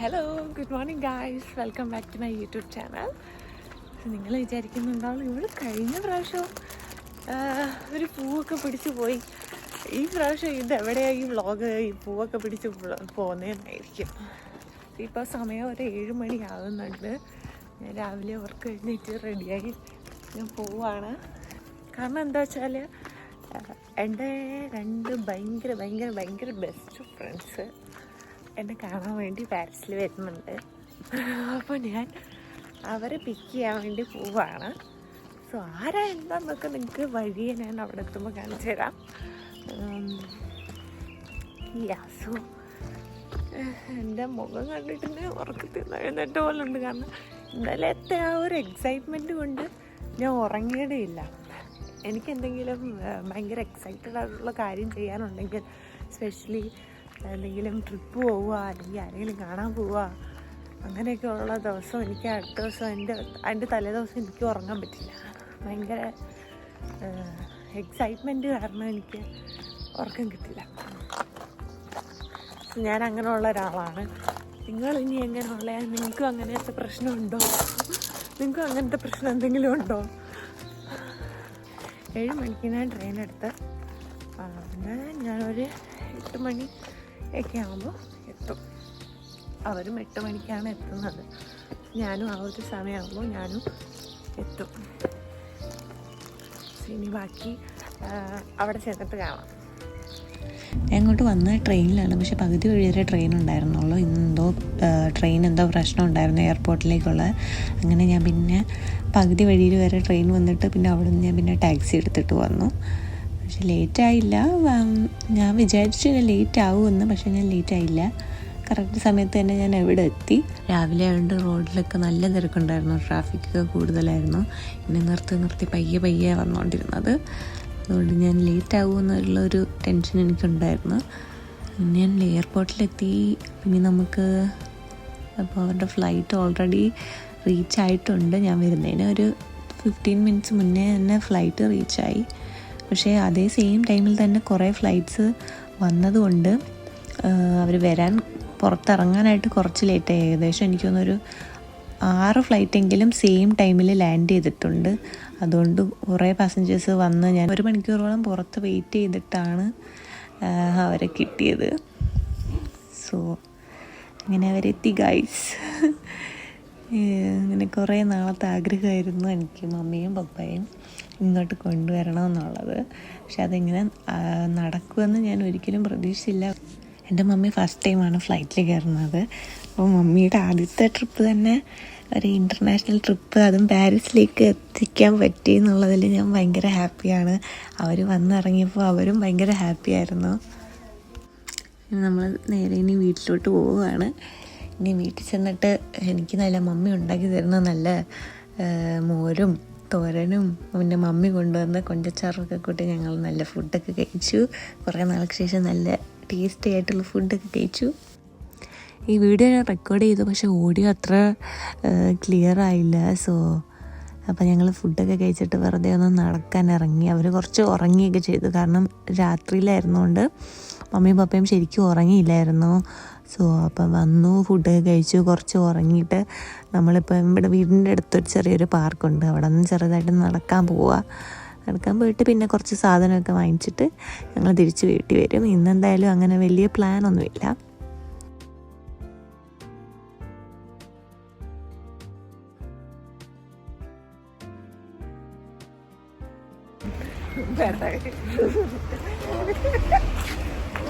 Hello, good morning guys. Welcome back to my YouTube channel. നിങ്ങൾ വിചാരിക്കുന്നുണ്ടാവും ഇവൾ കഴിഞ്ഞ പ്രാവശ്യം ഒരു പൂവൊക്കെ പിടിച്ചു പോയി, ഈ പ്രാവശ്യം ഇതെവിടെയാണ് ഈ വ്ളോഗ് ഈ പൂവൊക്കെ പിടിച്ച് പോകുന്നതെന്നായിരിക്കും. ഇപ്പോൾ സമയം ഒരു 7 മണി ആകുന്നുണ്ട്. ഞാൻ രാവിലെ വർക്ക് എഴുന്നേറ്റ് റെഡിയായി ഞാൻ പോവാണ്. കാരണം എന്താ വെച്ചാൽ എൻ്റെ 2 ഭയങ്കര ബെസ്റ്റ് ഫ്രണ്ട്സ് എന്നെ കാണാൻ വേണ്ടി പാരീസിൽ വരുന്നുണ്ട്. അപ്പോൾ ഞാൻ അവരെ പിക്ക് ചെയ്യാൻ വേണ്ടി പോവാണ്. സോ ആരാ എന്താന്നൊക്കെ നിങ്ങൾക്ക് വഴിയെ ഞാൻ അവിടെ എത്തുമ്പോൾ കാണിച്ചു തരാം. സോ എൻ്റെ മുഖം കണ്ടിട്ട് ഉറക്കത്തിൽ എഴുന്നേറ്റ പോലെ ഉണ്ട്. കാരണം ഇന്നലത്തെ ആ ഒരു എക്സൈറ്റ്മെൻറ്റ് കൊണ്ട് ഞാൻ ഉറങ്ങിയതേയില്ല. എനിക്കെന്തെങ്കിലും ഭയങ്കര എക്സൈറ്റഡ് ആയിട്ടുള്ള കാര്യം ചെയ്യാനുണ്ടെങ്കിൽ, സ്പെഷ്യലി എന്തെങ്കിലും ട്രിപ്പ് പോവുക അല്ലെങ്കിൽ ആരെങ്കിലും കാണാൻ പോവുക, അങ്ങനെയൊക്കെ ഉള്ള ദിവസം എനിക്ക് അടുത്ത ദിവസം അതിൻ്റെ തലേദിവസം എനിക്ക് ഉറങ്ങാൻ പറ്റില്ല. ഭയങ്കര എക്സൈറ്റ്മെൻറ്റ് കാരണം എനിക്ക് ഉറക്കം കിട്ടില്ല. ഞാൻ അങ്ങനെയുള്ള ഒരാളാണ്. നിങ്ങളിനി എങ്ങനെയുള്ള, നിങ്ങൾക്കും അങ്ങനത്തെ പ്രശ്നമുണ്ടോ? നിങ്ങൾക്കും അങ്ങനത്തെ പ്രശ്നം എന്തെങ്കിലും ഉണ്ടോ? 7 മണിക്ക് ഞാൻ ട്രെയിൻ എടുത്ത് ഞാനൊരു 8 മണി ഒക്കെ ആകുമ്പോൾ എത്തും. അവരും 8 മണിക്കാണ് എത്തുന്നത്. ഞാനും ആ ഒരു സമയമാകുമ്പോൾ ഞാനും എത്തും. ഇനി ബാക്കി അവിടെ ചെന്നിട്ട് കാണാം. ഞാൻ ഇങ്ങോട്ട് വന്ന ട്രെയിനിലാണ്, പക്ഷെ പകുതി വഴി വരെ ട്രെയിൻ ഉണ്ടായിരുന്നുള്ളൂ. ഇന്നെന്തോ ട്രെയിൻ എന്തോ പ്രശ്നം ഉണ്ടായിരുന്നു എയർപോർട്ടിലേക്കുള്ള. അങ്ങനെ ഞാൻ പിന്നെ പകുതി വഴിയിൽ വരെ ട്രെയിൻ വന്നിട്ട് പിന്നെ അവിടെ നിന്ന് ഞാൻ പിന്നെ ടാക്സി എടുത്തിട്ട് വന്നു. പക്ഷെ ലേറ്റായില്ല. ഞാൻ വിചാരിച്ചു ഞാൻ ലേറ്റ് ആവുമെന്ന്, പക്ഷെ ഞാൻ ലേറ്റ് ആയില്ല. കറക്റ്റ് സമയത്ത് തന്നെ ഞാൻ എവിടെ എത്തി. രാവിലെ ആയതുകൊണ്ട് റോഡിലൊക്കെ നല്ല തിരക്കുണ്ടായിരുന്നു, ട്രാഫിക്കൊക്കെ കൂടുതലായിരുന്നു. പിന്നെ നിർത്തി പയ്യെ വന്നുകൊണ്ടിരുന്നത്. അതുകൊണ്ട് ഞാൻ ലേറ്റ് ആകുമെന്നുള്ളൊരു ടെൻഷൻ എനിക്കുണ്ടായിരുന്നു. പിന്നെ ഞാൻ എയർപോർട്ടിലെത്തി. പിന്നെ നമുക്ക് അപ്പോൾ അവരുടെ ഫ്ലൈറ്റ് ഓൾറെഡി റീച്ച് ആയിട്ടുണ്ട്. ഞാൻ വരുന്നതിന് ഒരു 15 മിനിറ്റ്സ് മുന്നേ തന്നെ ഫ്ലൈറ്റ് റീച്ചായി. പക്ഷേ അതേ സെയിം ടൈമിൽ തന്നെ കുറേ ഫ്ലൈറ്റ്സ് വന്നതുകൊണ്ട് അവർ പുറത്തിറങ്ങാനായിട്ട് കുറച്ച് ലേറ്റായി. ഏകദേശം എനിക്കൊന്നൊരു 6 ഫ്ലൈറ്റെങ്കിലും സെയിം ടൈമിൽ ലാൻഡ് ചെയ്തിട്ടുണ്ട്. അതുകൊണ്ട് കുറേ പാസഞ്ചേഴ്സ് വന്ന് ഞാൻ 1 മണിക്കൂറോളം പുറത്ത് വെയിറ്റ് ചെയ്തിട്ടാണ് അവരെ കിട്ടിയത്. സോ അങ്ങനെ അവരെത്തി ഗൈസ്. അങ്ങനെ കുറേ നാളത്തെ ആഗ്രഹമായിരുന്നു എനിക്ക് മമ്മിയും പപ്പയും ഇങ്ങോട്ട് കൊണ്ടുവരണമെന്നുള്ളത്. പക്ഷെ അതെങ്ങനെ നടക്കുമെന്ന് ഞാൻ ഒരിക്കലും പ്രതീക്ഷിച്ചില്ല. എൻ്റെ മമ്മി ഫസ്റ്റ് ടൈമാണ് ഫ്ലൈറ്റിൽ കയറുന്നത്. അപ്പോൾ മമ്മിയുടെ ആദ്യത്തെ ട്രിപ്പ് തന്നെ ഒരു ഇൻ്റർനാഷണൽ ട്രിപ്പ്, അതും പാരീസിലേക്ക് എത്തിക്കാൻ പറ്റി എന്നുള്ളതിൽ ഞാൻ ഭയങ്കര ഹാപ്പിയാണ്. അവർ വന്നിറങ്ങിയപ്പോൾ അവരും ഭയങ്കര ഹാപ്പിയായിരുന്നു. നമ്മൾ നേരെ ഇനി വീട്ടിലോട്ട് പോവുകയാണ്. ഇനി വീട്ടിൽ ചെന്നിട്ട് എനിക്ക് നല്ല മമ്മി ഉണ്ടാക്കി തരുന്ന നല്ല മോരും തോരനും പിന്നെ മമ്മി കൊണ്ടുവന്ന് കൊഞ്ചച്ചാറൊക്കെ കൂട്ടി ഞങ്ങൾ നല്ല ഫുഡൊക്കെ കഴിച്ചു. കുറേ നാൾക്ക് ശേഷം നല്ല ടേസ്റ്റി ആയിട്ടുള്ള ഫുഡൊക്കെ കഴിച്ചു. ഈ വീഡിയോ ഞാൻ റെക്കോർഡ് ചെയ്തു, പക്ഷേ ഓഡിയോ അത്ര ക്ലിയർ ആയില്ല. അപ്പോൾ ഞങ്ങൾ ഫുഡൊക്കെ കഴിച്ചിട്ട് വെറുതെ ഒന്ന് നടക്കാൻ ഇറങ്ങി. അവർ കുറച്ച് ഉറങ്ങിയൊക്കെ ചെയ്തു, കാരണം രാത്രിയിലായിരുന്നുകൊണ്ട് മമ്മിയും പപ്പയും ശരിക്കും ഉറങ്ങിയില്ലായിരുന്നു. അപ്പം വന്നു, ഫുഡൊക്കെ കഴിച്ചു, കുറച്ച് ഉറങ്ങിയിട്ട് നമ്മളിപ്പം ഇവിടെ വീടിൻ്റെ അടുത്തൊരു ചെറിയൊരു പാർക്കുണ്ട്, അവിടെ നിന്ന് ചെറുതായിട്ട് നടക്കാൻ പോയിട്ട് പിന്നെ കുറച്ച് സാധനമൊക്കെ വാങ്ങിച്ചിട്ട് ഞങ്ങൾ തിരിച്ച് വീട്ടിൽ വരും. ഇന്നെന്തായാലും അങ്ങനെ വലിയ പ്ലാനൊന്നുമില്ല.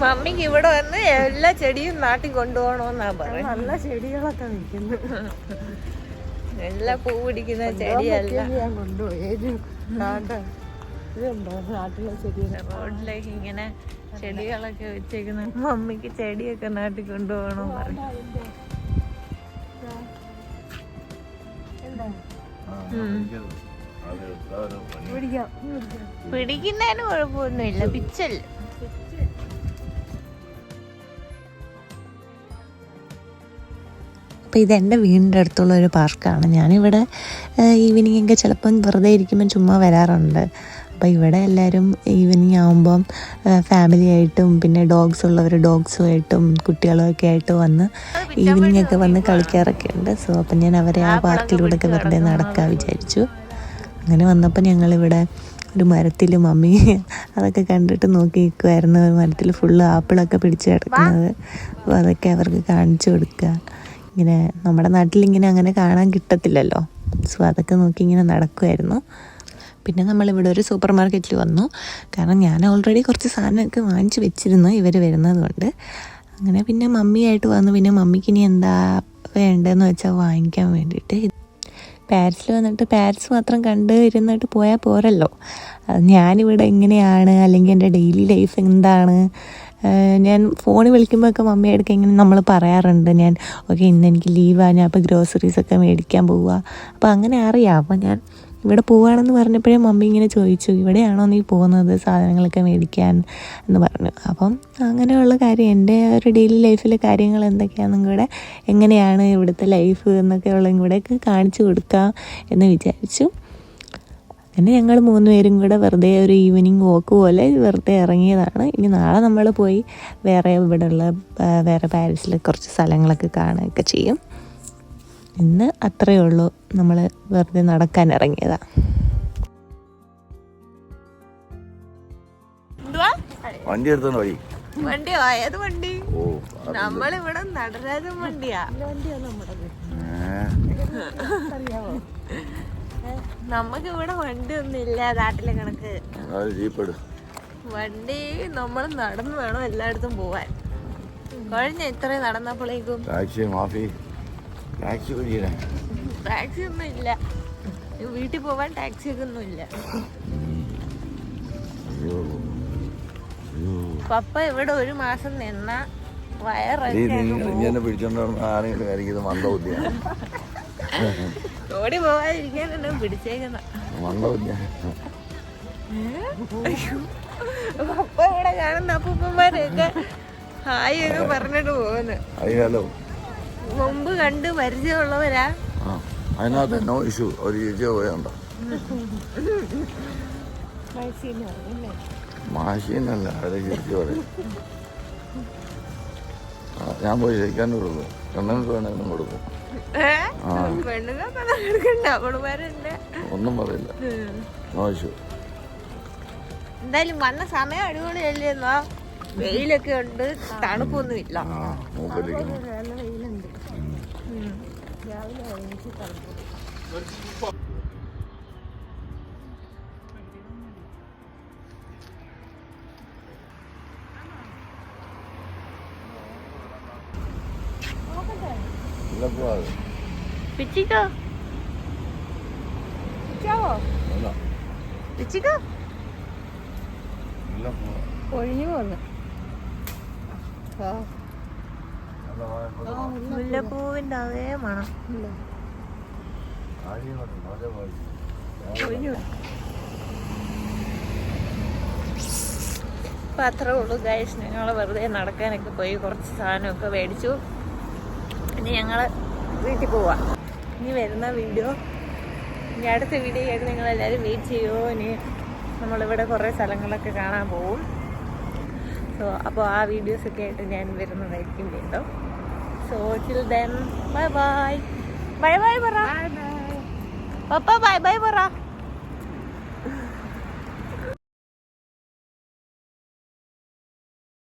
മമ്മിക്ക് ഇവിടെ വന്ന് എല്ലാ ചെടിയും നാട്ടിൽ കൊണ്ടുപോകണമെന്നാ പറയുന്നത്. നല്ല ചെടികളൊക്കെ നിൽക്കുന്നു, എല്ലാ പൂ പിടിക്കുന്ന ചെടിയെല്ലാം ഞാൻ കൊണ്ടുപോയി. ഇതുണ്ടോ നാട്ടിലെ ചെടി? റോഡിലേക്ക് ഇങ്ങനെ ചെടികളൊക്കെ വെച്ചേക്കുന്ന മമ്മിക്ക് ചെടിയൊക്കെ നാട്ടിൽ കൊണ്ടുപോകണം പറഞ്ഞു. പിടിക്കുന്നതിന് കുഴപ്പമൊന്നുമില്ല, പിച്ചല്ല. അപ്പോൾ ഇതെൻ്റെ വീടിൻ്റെ അടുത്തുള്ള ഒരു പാർക്കാണ്. ഞാനിവിടെ ഈവനിങ്ങൊക്കെ ചിലപ്പം വെറുതെ ഇരിക്കുമ്പോൾ ചുമ്മാ വരാറുണ്ട്. അപ്പോൾ ഇവിടെ എല്ലാവരും ഈവനിങ് ആകുമ്പം ഫാമിലിയായിട്ടും പിന്നെ ഡോഗ്സ് ഉള്ളവർ ഡോഗ്സുമായിട്ടും കുട്ടികളുമൊക്കെ ആയിട്ട് വന്ന് ഈവനിങ് ഒക്കെ വന്ന് കളിക്കാറൊക്കെ ഉണ്ട്. സോ അപ്പം ഞാൻ അവരെ ആ പാർക്കിലൂടെ ഒക്കെ വെറുതെ നടക്കാൻ വിചാരിച്ചു. അങ്ങനെ വന്നപ്പോൾ ഞങ്ങളിവിടെ ഒരു മരത്തിൽ മമ്മി അതൊക്കെ കണ്ടിട്ട് നോക്കി നിൽക്കുമായിരുന്നു. മരത്തിൽ ഫുള്ള് ആപ്പിളൊക്കെ പിടിച്ച് കിടക്കുന്നത്. അപ്പോൾ അതൊക്കെ അവർക്ക് കാണിച്ചു കൊടുക്കുക. ഇങ്ങനെ നമ്മുടെ നാട്ടിലിങ്ങനെ അങ്ങനെ കാണാൻ കിട്ടത്തില്ലല്ലോ. സോ അതൊക്കെ നോക്കി ഇങ്ങനെ നടക്കുമായിരുന്നു. പിന്നെ നമ്മളിവിടെ ഒരു സൂപ്പർ മാർക്കറ്റിൽ വന്നു. കാരണം ഞാൻ ഓൾറെഡി കുറച്ച് സാധനമൊക്കെ വാങ്ങിച്ച് വെച്ചിരുന്നു ഇവർ വരുന്നത് കൊണ്ട്. അങ്ങനെ പിന്നെ മമ്മിയായിട്ട് വന്നു. പിന്നെ മമ്മിക്ക് ഇനി എന്താ വേണ്ടതെന്ന് വെച്ചാൽ വാങ്ങിക്കാൻ വേണ്ടിയിട്ട് പാരീസിൽ വന്നിട്ട് പാരീസ് മാത്രം കണ്ട് ഇരുന്നിട്ട് പോയാൽ പോരല്ലോ. ഞാനിവിടെ എങ്ങനെയാണ് അല്ലെങ്കിൽ എൻ്റെ ഡെയിലി ലൈഫ് എന്താണ്, ഞാൻ ഫോണിൽ വിളിക്കുമ്പോഴൊക്കെ മമ്മിയെടുക്കുക ഇങ്ങനെ നമ്മൾ പറയാറുണ്ട്. ഞാൻ ഓക്കെ ഇന്ന് എനിക്ക് ലീവാണ്, ഞാൻ അപ്പോൾ ഗ്രോസറീസൊക്കെ മേടിക്കാൻ പോവുക. അപ്പോൾ അങ്ങനെ അറിയാം. അപ്പോൾ ഞാൻ ഇവിടെ പോവുകയാണെന്ന് പറഞ്ഞപ്പോഴേ മമ്മി ഇങ്ങനെ ചോദിച്ചു, ഇവിടെയാണോ നീ പോകുന്നത് സാധനങ്ങളൊക്കെ മേടിക്കാൻ എന്ന് പറഞ്ഞു. അപ്പം അങ്ങനെയുള്ള കാര്യം എൻ്റെ ഒരു ഡെയിലി ലൈഫിലെ കാര്യങ്ങൾ എന്തൊക്കെയാണെന്നും കൂടെ എങ്ങനെയാണ് ഇവിടുത്തെ ലൈഫ് എന്നൊക്കെ ഉള്ള ഇവിടെയൊക്കെ കാണിച്ചു കൊടുക്കാം എന്ന് വിചാരിച്ചു. അങ്ങനെ ഞങ്ങൾ 3 പേരും കൂടെ വെറുതെ ഒരു ഈവനിങ് വോക്ക് പോലെ വെറുതെ ഇറങ്ങിയതാണ്. ഇനി നാളെ നമ്മൾ പോയി വേറെ പാരീസിൽ കുറച്ച് സ്ഥലങ്ങളൊക്കെ കാണുകയൊക്കെ ചെയ്യും. ഇന്ന് അത്രയേ ഉള്ളൂ, നമ്മൾ വെറുതെ നടക്കാൻ ഇറങ്ങിയതാണ്. വണ്ടി എടുത്തോണ്ട് വഴി വണ്ടിയോ? ഏത് വണ്ടി? നമ്മളിവിടെ നടരാജൻ വണ്ടിയാ. നമുക്ക് ഇവിടെ വണ്ടി ഒന്നും ഇല്ല നാട്ടിലെ കണക്ക്. വണ്ടി നമ്മൾ നടന്നു വേണം എല്ലായിടത്തും പോവാൻ. കഴിഞ്ഞ ഇത്രയും നടന്നപ്പോഴേക്കും ടാക്സി ഒന്നും ഇല്ല. വീട്ടിൽ പോവാൻ ടാക്സി ഒക്കെ ഒന്നും ഇല്ല. പപ്പ ഇവിടെ 1 മാസം നിന്ന ഓടി പോവാതിരിക്കാനാണ് പിടിച്ചേക്കുന്ന. പപ്പ ഇവിടെ കാണുന്ന അപ്പൂപ്പന്മാരെയൊക്കെ ഹായ് ഒക്കെ പറഞ്ഞിട്ട് പോകുന്നു. മുമ്പ് കണ്ട് പരിചയമുള്ളവരാ. അതിനകത്ത് നോ ഇഷ്യൂ. ഒരു ചേച്ചി പോയുണ്ടോ? മാഷീനല്ല, അവരെ ചേച്ചി പറയും. ഞാൻ പോയി കഴിക്കാൻ കൊടുക്കും. പെണ്ണുങ്ങൾക്ക് വേണമെങ്കിലും കൊടുക്കും. ഒന്നും പറയില്ല. No issue. എന്തായാലും വന്ന സമയം അടിപൊളിയല്ലേന്നോ? വെയിലൊക്കെ ഉണ്ട്, തണുപ്പൊന്നും ഇല്ല. പിച്ചിക്കോ പിച്ചിക്കോ ഒഴിഞ്ഞു പോന്നു. മുല്ലപ്പൂവിന്റെ അതേ മണം. അപ്പം അത്രേ ഉള്ളൂ ഗൈസ്. ഞങ്ങൾ വെറുതെ നടക്കാനൊക്കെ പോയി കുറച്ച് സാധനമൊക്കെ മേടിച്ചു. ഇനി ഞങ്ങൾ വീട്ടിൽ പോവാം. ഇനി വരുന്ന വീഡിയോ, ഇനി അടുത്ത വീഡിയോ ആയിട്ട് നിങ്ങളെല്ലാവരും വെയിറ്റ് ചെയ്യുമോ? ഇനി നമ്മളിവിടെ കുറേ സ്ഥലങ്ങളൊക്കെ കാണാൻ പോവും. സോ അപ്പോൾ ആ വീഡിയോസൊക്കെ ആയിട്ട് ഞാൻ വരുന്നതായിരിക്കും വീണ്ടും. So till then bye bye. Bye bye പറ പപ്പ. ബൈ ബൈ പറ.